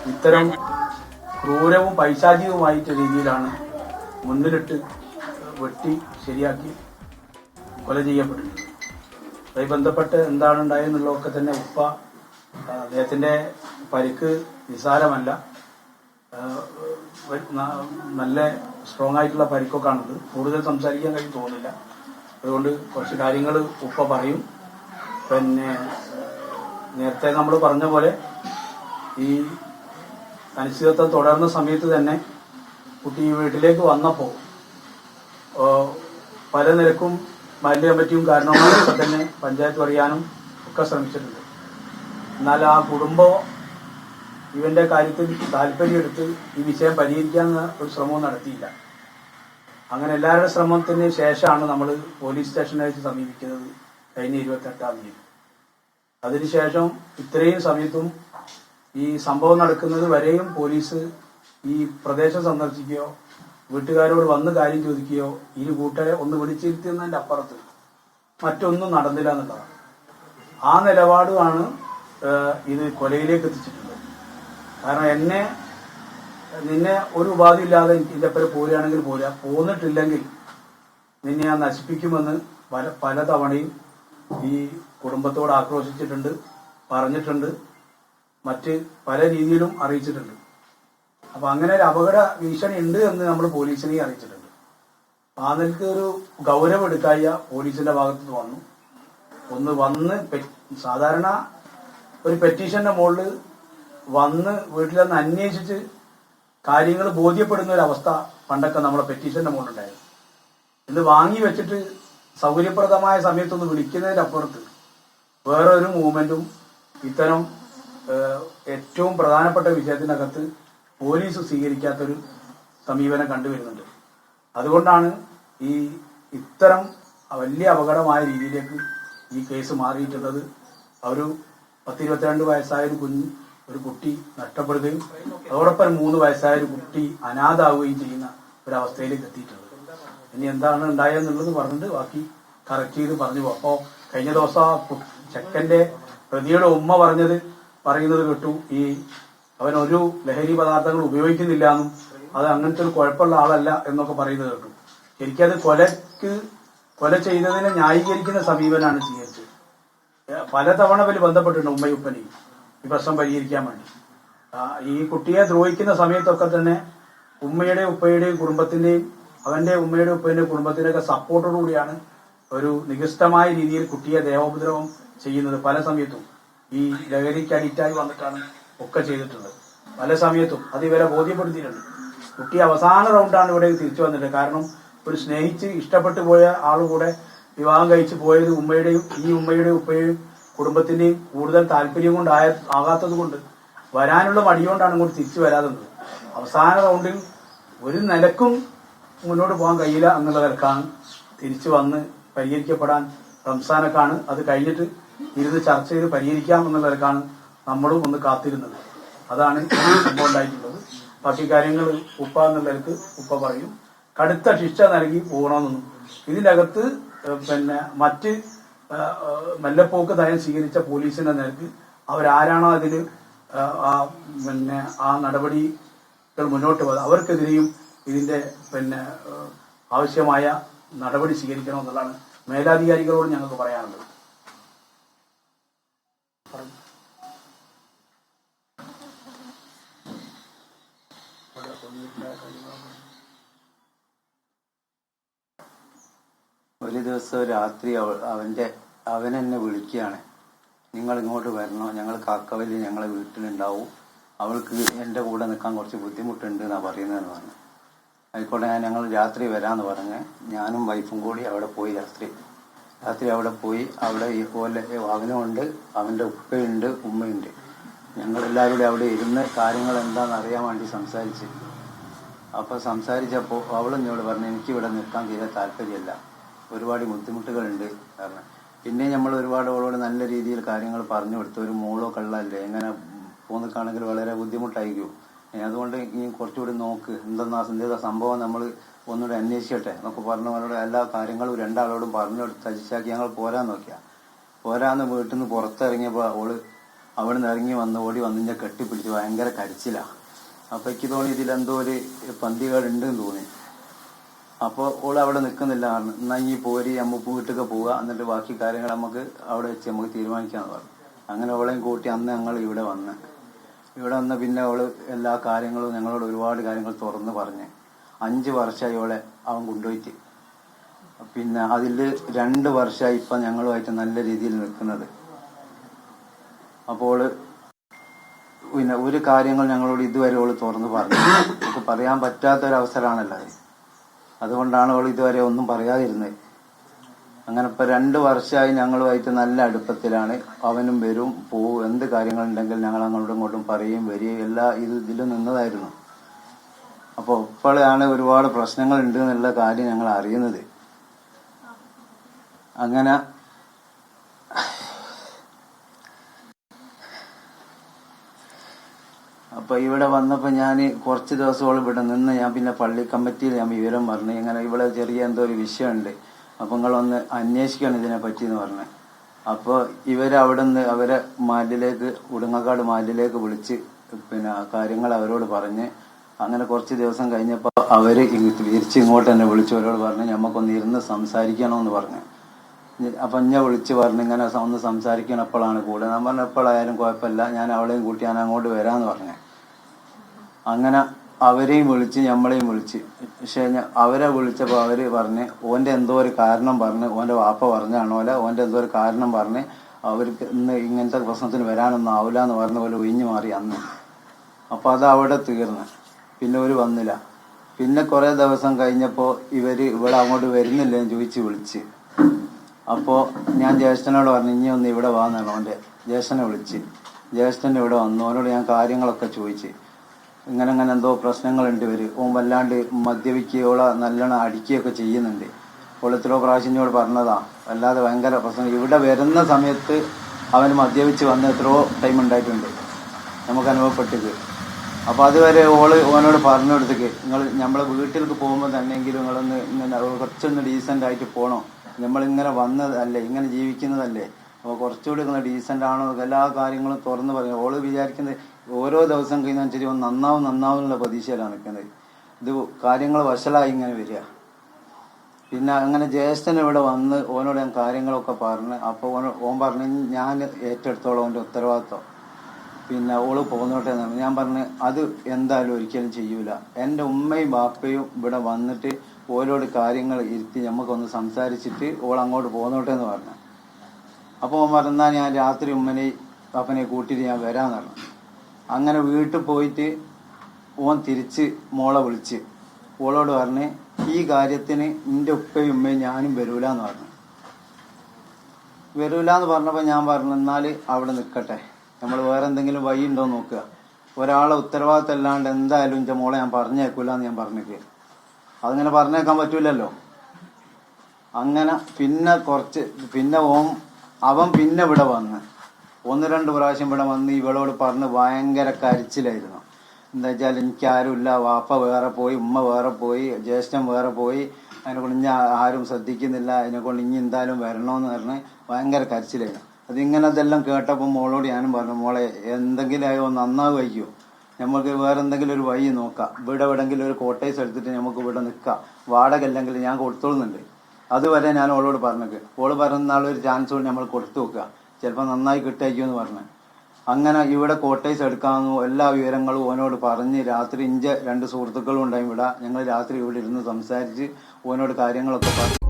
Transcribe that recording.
ഇത്തരം ക്രൂരവും പൈശാചികവുമായിട്ട് രീതിയിലാണ് മുന്നിലിട്ട് വെട്ടി ശരിയാക്കി കൊല ചെയ്യപ്പെട്ടിട്ടുണ്ട്. അതുമായി ബന്ധപ്പെട്ട് എന്താണ് ഉണ്ടായെന്നുള്ളതൊക്കെ തന്നെ ഉപ്പ അദ്ദേഹത്തിന്റെ പരിക്ക് നിസ്സാരമല്ല, നല്ല സ്ട്രോങ് ആയിട്ടുള്ള പരിക്കൊക്കെ ആണത്. കൂടുതൽ സംസാരിക്കാൻ കഴിയും തോന്നുന്നില്ല. അതുകൊണ്ട് കുറച്ച് കാര്യങ്ങൾ ഉപ്പ പറയും. പിന്നെ നേരത്തെ നമ്മൾ പറഞ്ഞ പോലെ ഈ അനിശ്ചിതത്വം തുടർന്ന സമയത്ത് തന്നെ കുട്ടി വീട്ടിലേക്ക് വന്നപ്പോൾ പല നിരക്കും മലിന കമ്മിറ്റിയും കാരണവന്മാരൊക്കെ തന്നെ പഞ്ചായത്ത് അറിയാനും ഒക്കെ ശ്രമിച്ചിട്ടുണ്ട്. എന്നാൽ ആ കുടുംബം ഇവന്റെ കാര്യത്തിൽ താല്പര്യമെടുത്ത് ഈ വിഷയം പരിഹരിക്കാൻ ഒരു ശ്രമവും നടത്തിയില്ല. അങ്ങനെ എല്ലാവരുടെ ശ്രമത്തിന് ശേഷമാണ് നമ്മൾ പോലീസ് സ്റ്റേഷനിലേക്ക് സമീപിക്കുന്നത് കഴിഞ്ഞ 28-ാം തീയതി. അതിനുശേഷം ഇത്രയും സമയത്തും ഈ സംഭവം നടക്കുന്നത് വരെയും പോലീസ് ഈ പ്രദേശം സന്ദർശിക്കുകയോ വീട്ടുകാരോട് വന്ന് കാര്യം ചോദിക്കുകയോ ഇരു കൂട്ടരെ ഒന്ന് വിളിച്ചിരുത്തുന്നതിന്റെ അപ്പുറത്ത് മറ്റൊന്നും നടന്നില്ല എന്നുള്ളതാണ്. ആ നിലപാടുമാണ് ഇത് കൊലയിലേക്ക് എത്തിച്ചിട്ടുള്ളത്. കാരണം നിന്നെ ഒരു ഉപാധി ഇല്ലാതെ ഇതിന്റെ അപ്പുറം പോരുകയാണെങ്കിൽ പോരുക, പോന്നിട്ടില്ലെങ്കിൽ നിന്നെ ഞാൻ നശിപ്പിക്കുമെന്ന് പല തവണയും ഈ കുടുംബത്തോട് ആക്രോശിച്ചിട്ടുണ്ട്, പറഞ്ഞിട്ടുണ്ട്, മറ്റ് പല രീതിയിലും അറിയിച്ചിട്ടുണ്ട്. അപ്പൊ അങ്ങനെ ഒരു അപകട ഭീഷണി ഉണ്ട് എന്ന് നമ്മൾ പോലീസിനെ അറിയിച്ചിട്ടുണ്ട്. ആ നിലക്ക് ഒരു ഗൗരവം എടുക്കായ പോലീസിന്റെ ഭാഗത്ത് വന്ന് സാധാരണ ഒരു പെറ്റീഷന്റെ മുകളിൽ വന്ന് വീട്ടിലൊന്ന് അന്വേഷിച്ച് കാര്യങ്ങൾ ബോധ്യപ്പെടുന്ന ഒരു അവസ്ഥ പണ്ടൊക്കെ നമ്മളെ പെറ്റീഷന്റെ മുകളിലുണ്ടായിരുന്നു. ഇത് വാങ്ങി വെച്ചിട്ട് സൗകര്യപ്രദമായ സമയത്തൊന്ന് വിളിക്കുന്നതിനപ്പുറത്ത് വേറെ ഒരു മൂവ്മെന്റും ഇത്തരം ഏറ്റവും പ്രധാനപ്പെട്ട വിഷയത്തിനകത്ത് പോലീസ് സ്വീകരിക്കാത്തൊരു സമീപനം കണ്ടുവരുന്നുണ്ട്. അതുകൊണ്ടാണ് ഇത്തരം വലിയ അപകടമായ രീതിയിലേക്ക് ഈ കേസ് മാറിയിട്ടുള്ളത്. ഒരു 10-22 വയസ്സായ ഒരു കുട്ടി നഷ്ടപ്പെടുകയും അതോടൊപ്പം 3 വയസ്സായ ഒരു കുട്ടി അനാഥാവുകയും ചെയ്യുന്ന ഒരവസ്ഥയിലേക്ക് എത്തിയിട്ടുള്ളത്. ഇനി എന്താണ് ഉണ്ടായെന്നുള്ളത് പറഞ്ഞിട്ട് ബാക്കി കറക്റ്റ് ചെയ്ത് പറഞ്ഞു പോകും. അപ്പോൾ കഴിഞ്ഞ ദിവസം ചെക്കന്റെ പ്രതിയുടെ ഉമ്മ പറയുന്നത് കേട്ടു, അവൻ ഒരു ലഹരി പദാർത്ഥങ്ങൾ ഉപയോഗിക്കുന്നില്ല എന്നും അത് അങ്ങനത്തെ ഒരു കുഴപ്പമുള്ള ആളല്ല എന്നൊക്കെ പറയുന്നത് കേട്ടു. എനിക്കത് കൊല ചെയ്തതിനെ ന്യായീകരിക്കുന്ന സമീപനാണ് സ്വീകരിച്ചത്. പലതവണ ഇവര് ബന്ധപ്പെട്ടിട്ടുണ്ട് ഉമ്മയും ഉപ്പനെയും ഈ പ്രശ്നം പരിഹരിക്കാൻ വേണ്ടി. ഈ കുട്ടിയെ ദ്രോഹിക്കുന്ന സമയത്തൊക്കെ തന്നെ ഉമ്മയുടെയും ഉപ്പയുടെയും കുടുംബത്തിന്റെയും അവന്റെ ഉമ്മയുടെ ഉപ്പയുടെ കുടുംബത്തിന്റെയൊക്കെ സപ്പോർട്ടോടുകൂടിയാണ് ഒരു നികൃഷ്ടമായ രീതിയിൽ കുട്ടിയെ ദേഹോപദ്രവം ചെയ്യുന്നത്. പല സമയത്തും ഈ ലഹരിക്ക് അഡിക്റ്റായി വന്നിട്ടാണ് ഒക്കെ ചെയ്തിട്ടുള്ളത്. പല സമയത്തും അത് ഇവരെ ബോധ്യപ്പെടുത്തിയിട്ടുണ്ട്. കുട്ടി അവസാന റൗണ്ടാണ് ഇവിടെ തിരിച്ചു വന്നിട്ട്. കാരണം ഒരു സ്നേഹിച്ച് ഇഷ്ടപ്പെട്ടു പോയ ആളുകൂടെ വിവാഹം കഴിച്ച് പോയത് ഉമ്മയുടെയും ഉപ്പയുടെയും കുടുംബത്തിന്റെയും കൂടുതൽ താല്പര്യം കൊണ്ട് ആകാത്തത് കൊണ്ട് വരാനുള്ള മടിയോണ്ടാണ് ഇങ്ങോട്ട് തിരിച്ചു വരാതുന്നത്. അവസാന റൗണ്ടിൽ ഒരു നിലക്കും മുന്നോട്ട് പോകാൻ കഴിയില്ല എന്നുള്ള നിലക്കാണ് തിരിച്ചു വന്ന് പരിഹരിക്കപ്പെടാൻ റംസാനൊക്കെയാണ് അത് കഴിഞ്ഞിട്ട് ഇരുന്ന് ചർച്ച ചെയ്ത് പരിഹരിക്കാം എന്നുള്ള നിലക്കാണ് നമ്മളും ഒന്ന് കാത്തിരുന്നത്. അതാണ് സംഭവം ഉണ്ടായിട്ടുള്ളത്. ബാക്കി കാര്യങ്ങൾ ഉപ്പ എന്നുള്ള നിലക്ക് ഉപ്പ പറയും. കടുത്ത ശിക്ഷ നൽകി പോകണമെന്നൊന്നും ഇതിന്റെ അകത്ത് മറ്റ് മെല്ലപ്പോക്ക് നയം സ്വീകരിച്ച പോലീസിന്റെ നിലക്ക് അവരാരാണോ അതിന് ആ നടപടികൾ മുന്നോട്ട് പോയത് അവർക്കെതിരെയും ഇതിന്റെ ആവശ്യമായ നടപടി സ്വീകരിക്കണമെന്നുള്ളതാണ് മേലധികാരികളോട് ഞങ്ങൾക്ക് പറയാനുള്ളത്. ഒരു ദിവസം രാത്രി അവൻ എന്നെ വിളിക്കുകയാണ്, നിങ്ങൾ ഇങ്ങോട്ട് വരണോ, ഞങ്ങൾ കാക്കവല്ലി ഞങ്ങളെ വീട്ടിലുണ്ടാവും, അവൾക്ക് എൻ്റെ കൂടെ നിൽക്കാൻ കുറച്ച് ബുദ്ധിമുട്ടുണ്ട് എന്നാണ് പറയുന്നതെന്ന് പറഞ്ഞു. ആയിക്കോട്ടെ, ഞങ്ങൾ രാത്രി വരാമെന്ന് പറഞ്ഞ് ഞാനും വൈഫും കൂടി അവിടെ പോയി. രാത്രി അവിടെ പോയി. അവിടെ ഈ പോലെ അവനുമുണ്ട്, അവൻ്റെ ഉപ്പയുണ്ട്, ഉമ്മയുണ്ട്. ഞങ്ങളെല്ലാവരും കൂടി അവിടെ ഇരുന്ന് കാര്യങ്ങൾ എന്താണെന്ന് അറിയാൻ വേണ്ടി സംസാരിച്ച്. അപ്പോൾ സംസാരിച്ചപ്പോൾ അവളെന്നോട് പറഞ്ഞു, എനിക്കിവിടെ നിൽക്കാൻ തീരെ താല്പര്യമില്ല, ഒരുപാട് ബുദ്ധിമുട്ടുകളുണ്ട്. കാരണം പിന്നെ നമ്മൾ ഒരുപാട് അവളോട് നല്ല രീതിയിൽ കാര്യങ്ങൾ പറഞ്ഞു കൊടുത്തു. ഒരു മോളോ കള്ളല്ലേ, എങ്ങനെ പോന്നിക്കാണെങ്കിൽ വളരെ ബുദ്ധിമുട്ടായിരിക്കും. അതുകൊണ്ട് ഇനി കുറച്ചുകൂടി നോക്ക്, എന്താ സംഭവം, നമ്മൾ ഒന്നുകൂടി അന്വേഷിക്കട്ടെ എന്നൊക്കെ പറഞ്ഞു. അവരോട് എല്ലാ കാര്യങ്ങളും രണ്ടാളോടും പറഞ്ഞു കൊടുത്ത് തജിച്ചാക്കി ഞങ്ങൾ പോരാൻ നോക്കിയാൽ. പോരാന്ന് വീട്ടിൽ നിന്ന് പുറത്തിറങ്ങിയപ്പോൾ അവിടെ നിന്ന് ഇറങ്ങി ഓടി വന്ന് ഞാൻ കെട്ടിപ്പിടിച്ച് ഭയങ്കര കരച്ചിലാണ്. അപ്പോൾ എനിക്ക് തോന്നി ഇതിലെന്തോ ഒരു പന്തികേടുണ്ടെന്ന് തോന്നി. അപ്പോൾ ഓൾ അവിടെ നിൽക്കുന്നില്ല പറഞ്ഞു. എന്നാൽ ഈ പോരി നമുക്ക് വീട്ടിലേക്ക് പോവുക, എന്നിട്ട് ബാക്കി കാര്യങ്ങൾ നമുക്ക് അവിടെ വെച്ച് നമുക്ക് തീരുമാനിക്കാമെന്ന് പറഞ്ഞു. അങ്ങനെ ഓളെയും കൂട്ടി അന്ന് ഞങ്ങൾ ഇവിടെ വന്ന് പിന്നെ അവള് എല്ലാ കാര്യങ്ങളും ഞങ്ങളോട് ഒരുപാട് കാര്യങ്ങൾ തുറന്ന് പറഞ്ഞ് 5 വർഷമായി അവളെ അവൻ കൊണ്ടുപോയിട്ട്. പിന്നെ അതിൽ 2 വർഷമായി ഇപ്പം ഞങ്ങളുമായിട്ട് നല്ല രീതിയിൽ നിൽക്കുന്നത്. അപ്പോൾ പിന്നെ ഒരു കാര്യങ്ങൾ ഞങ്ങളോട് ഇതുവരെ അവള് തുറന്ന് പറഞ്ഞു. നമുക്ക് പറയാൻ പറ്റാത്തൊരവസരമാണല്ലോ അത്. അതുകൊണ്ടാണ് അവൾ ഇതുവരെ ഒന്നും പറയാതിരുന്നത്. അങ്ങനെ ഇപ്പം 2 വർഷമായി ഞങ്ങളുമായിട്ട് നല്ല അടുപ്പത്തിലാണ്. അവനും വരും പോവും, എന്ത് കാര്യങ്ങളുണ്ടെങ്കിൽ ഞങ്ങൾ അങ്ങോട്ടും ഇങ്ങോട്ടും പറയുകയും വരികയും എല്ലാ ഇതിലും നിന്നതായിരുന്നു. അപ്പോൾ ഇപ്പോഴാണ് ഒരുപാട് പ്രശ്നങ്ങൾ ഉണ്ട് എന്നുള്ള കാര്യം ഞങ്ങൾ അറിയുന്നത്. അങ്ങനെ അപ്പൊ ഇവിടെ വന്നപ്പോൾ ഞാൻ കുറച്ച് ദിവസത്തോളം ഇവിടെ നിന്ന് ഞാൻ പിന്നെ പള്ളി കമ്മിറ്റിയിൽ ഞാൻ വിവരം പറഞ്ഞു. ഇങ്ങനെ ഇവിടെ ചെറിയ എന്തോ ഒരു വിഷയമുണ്ട്, അപ്പൊ നിങ്ങളൊന്ന് അന്വേഷിക്കണം ഇതിനെ പറ്റി എന്ന് പറഞ്ഞു. അപ്പോൾ ഇവരവിടെ നിന്ന് അവരെ ഉടുങ്ങക്കാട് മാലിലേക്ക് വിളിച്ച് പിന്നെ കാര്യങ്ങൾ അവരോട് പറഞ്ഞ് അങ്ങനെ കുറച്ച് ദിവസം കഴിഞ്ഞപ്പോൾ അവര് തിരിച്ച് ഇങ്ങോട്ട് തന്നെ വിളിച്ച് അവരോട് പറഞ്ഞ് ഞമ്മക്കൊന്ന് ഇരുന്ന് സംസാരിക്കണമെന്ന് പറഞ്ഞു. അപ്പൊ എന്നെ വിളിച്ച് പറഞ്ഞു ഇങ്ങനെ ഒന്ന് സംസാരിക്കണം, എപ്പോഴാണ് കൂടെ. ഞാൻ പറഞ്ഞു എപ്പോഴായാലും കുഴപ്പമില്ല, ഞാൻ അവളെയും കൂട്ടി ഞാൻ അങ്ങോട്ട് വരാമെന്ന് പറഞ്ഞു. അങ്ങനെ അവരെയും വിളിച്ച് നമ്മളെയും വിളിച്ച്. പക്ഷെ അവരെ വിളിച്ചപ്പോൾ അവര് പറഞ്ഞ് ഓൻ്റെ എന്തോ ഒരു കാരണം പറഞ്ഞ്, ഓൻ്റെ വാപ്പ പറഞ്ഞാണോല ഓൻ്റെ എന്തോ ഒരു കാരണം പറഞ്ഞ് അവർക്ക് ഇന്ന് ഇങ്ങനത്തെ പ്രശ്നത്തിന് വരാനൊന്നും ആവില്ല എന്ന് പറഞ്ഞ പോലെ ഒഴിഞ്ഞു മാറി അന്ന്. അപ്പോൾ അത് അവിടെ തീർന്ന്. പിന്നെ ഒരു വന്നില്ല. പിന്നെ കുറേ ദിവസം കഴിഞ്ഞപ്പോൾ ഇവര് ഇവിടെ അങ്ങോട്ട് വരുന്നില്ലെന്ന് ചോദിച്ച് വിളിച്ച്. അപ്പോൾ ഞാൻ ജ്യേഷ്ഠനോട് പറഞ്ഞു ഇനി ഒന്ന് ഇവിടെ വാന്നാണ്. ഓൻ്റെ ജ്യേഷ്ഠനെ വിളിച്ച് ജ്യേഷ്ഠൻ ഇവിടെ വന്നു. അവനോട് ഞാൻ കാര്യങ്ങളൊക്കെ ചോദിച്ച് ഇങ്ങനെ എന്തോ പ്രശ്നങ്ങളുണ്ട്. ഓൻ വല്ലാണ്ട് മദ്യപിക്കുകയോളെ നല്ലോണം അടിക്കുകയൊക്കെ ചെയ്യുന്നുണ്ട്. ഓൾ എത്രയോ പ്രാവശ്യനോട് പറഞ്ഞതാ, അല്ലാതെ ഭയങ്കര പ്രശ്നം. ഇവിടെ വരുന്ന സമയത്ത് അവൻ മദ്യപിച്ച് വന്ന് എത്രയോ ടൈം ഉണ്ടായിട്ടുണ്ട് നമുക്ക് അനുഭവപ്പെട്ടത്. അപ്പോൾ അതുവരെ ഓനോട് പറഞ്ഞു കൊടുത്തേക്ക് നമ്മളെ വീട്ടിലേക്ക് പോകുമ്പോൾ തന്നെയെങ്കിലും നിങ്ങളൊന്ന് ഇങ്ങനെ കുറച്ചൊന്ന് ഡീസൻ്റ് ആയിട്ട് പോകണം, നമ്മളിങ്ങനെ വന്നതല്ലേ, ഇങ്ങനെ ജീവിക്കുന്നതല്ലേ, അപ്പോൾ കുറച്ചുകൂടി ഒന്ന് ഡീസൻ്റ് ആണോ, എല്ലാ കാര്യങ്ങളും തുറന്ന് പറയും. ഓള് വിചാരിക്കുന്നത് ഓരോ ദിവസം കഴിയുന്നതിനനുസരിച്ച് ഒന്ന് നന്നാവും എന്നുള്ള പ്രതീക്ഷയിലാണ് നിൽക്കുന്നത്. ഇത് കാര്യങ്ങൾ വഷളായി ഇങ്ങനെ വരിക. പിന്നെ അങ്ങനെ ജ്യേഷ്ഠൻ ഇവിടെ വന്ന് ഓനോട് ഞാൻ കാര്യങ്ങളൊക്കെ പറഞ്ഞ്. അപ്പോൾ ഓൻ പറഞ്ഞ് ഞാൻ ഏറ്റെടുത്തോളം ഓൻ്റെ ഉത്തരവാദിത്വം, പിന്നെ ഓള് പോന്നോട്ടെ എന്നാണ്. ഞാൻ പറഞ്ഞ് അത് എന്തായാലും ഒരിക്കലും ചെയ്യൂല. എൻ്റെ ഉമ്മയും ബാപ്പയും ഇവിടെ വന്നിട്ട് ഓരോട് കാര്യങ്ങൾ ഇരുത്തി നമുക്കൊന്ന് സംസാരിച്ചിട്ട് ഓൾ അങ്ങോട്ട് പോന്നോട്ടെ എന്ന് പറഞ്ഞു. അപ്പോൾ ഓൻ പറഞ്ഞാൽ ഞാൻ രാത്രി ഉമ്മനെയും ബാപ്പനെ കൂട്ടിയിട്ട് ഞാൻ വരാമെന്ന് പറഞ്ഞു. അങ്ങനെ വീട്ടിൽ പോയിട്ട് ഓൻ തിരിച്ച് മോളെ വിളിച്ച് ഓളോട് പറഞ്ഞ് ഈ കാര്യത്തിന് എൻ്റെ ഉപ്പയും ഉമ്മയും ഞാനും വരൂലെന്ന് പറഞ്ഞു. വരൂലെന്ന് പറഞ്ഞപ്പോൾ ഞാൻ പറഞ്ഞു എന്നാൽ അവിടെ നിൽക്കട്ടെ, നമ്മൾ വേറെ എന്തെങ്കിലും വഴി ഉണ്ടോ നോക്കുക. ഒരാളെ ഉത്തരവാദിത്തം അല്ലാണ്ട് എന്തായാലും എൻ്റെ മോളെ ഞാൻ പറഞ്ഞേക്കൂല എന്ന് ഞാൻ പറഞ്ഞേക്ക്. അതങ്ങനെ പറഞ്ഞേക്കാൻ പറ്റൂലല്ലോ. അങ്ങനെ പിന്നെ അവൻ പിന്നെ ഇവിടെ വന്ന് 1-2 പ്രാവശ്യം ഇവിടെ വന്ന് ഇവളോട് പറഞ്ഞ് ഭയങ്കര കരച്ചിലായിരുന്നു. എന്താ വെച്ചാൽ എനിക്കാരുമില്ല, വാപ്പ വേറെ പോയി, ഉമ്മ വേറെ പോയി, ജ്യേഷ്ഠൻ വേറെ പോയി, അതിനെക്കൊണ്ട് ഇനി ആരും ശ്രദ്ധിക്കുന്നില്ല, അതിനെക്കൊണ്ട് ഇനി എന്തായാലും വരണമെന്ന് പറഞ്ഞ് ഭയങ്കര കരച്ചിലായിരുന്നു. അതെല്ലാം കേട്ടപ്പോൾ മോളോട് ഞാനും പറഞ്ഞു മോളെ എന്തെങ്കിലും ആയോ നന്നാവുമായിരിക്കുമോ, നമുക്ക് വേറെ എന്തെങ്കിലും ഒരു വഴി നോക്കാം, ഇവിടെ എവിടെയെങ്കിലും ഒരു കോട്ടേഴ്സ് എടുത്തിട്ട് നമുക്ക് ഇവിടെ നിൽക്കാം, വാടക അല്ലെങ്കിൽ ഞാൻ കൊടുത്തോളുന്നുണ്ട്. അതുവരെ ഞാൻ ഓളോട് പറഞ്ഞേക്ക്. ഓള് പറഞ്ഞാളൊരു ചാൻസ് കൊണ്ട് നമ്മൾ കൊടുത്തു നോക്കുക, ചിലപ്പോൾ നന്നായി കിട്ടായിരിക്കുമെന്ന് പറഞ്ഞു. അങ്ങനെ ഇവിടെ കോട്ടേഴ്സ് എടുക്കാമെന്ന് എല്ലാ വിവരങ്ങളും ഓനോട് പറഞ്ഞ് രാത്രി 2 സുഹൃത്തുക്കളും ഉണ്ടായി ഇവിടെ. ഞങ്ങൾ രാത്രി ഇവിടെ ഇരുന്ന് സംസാരിച്ച് ഓനോട് കാര്യങ്ങളൊക്കെ പറഞ്ഞു.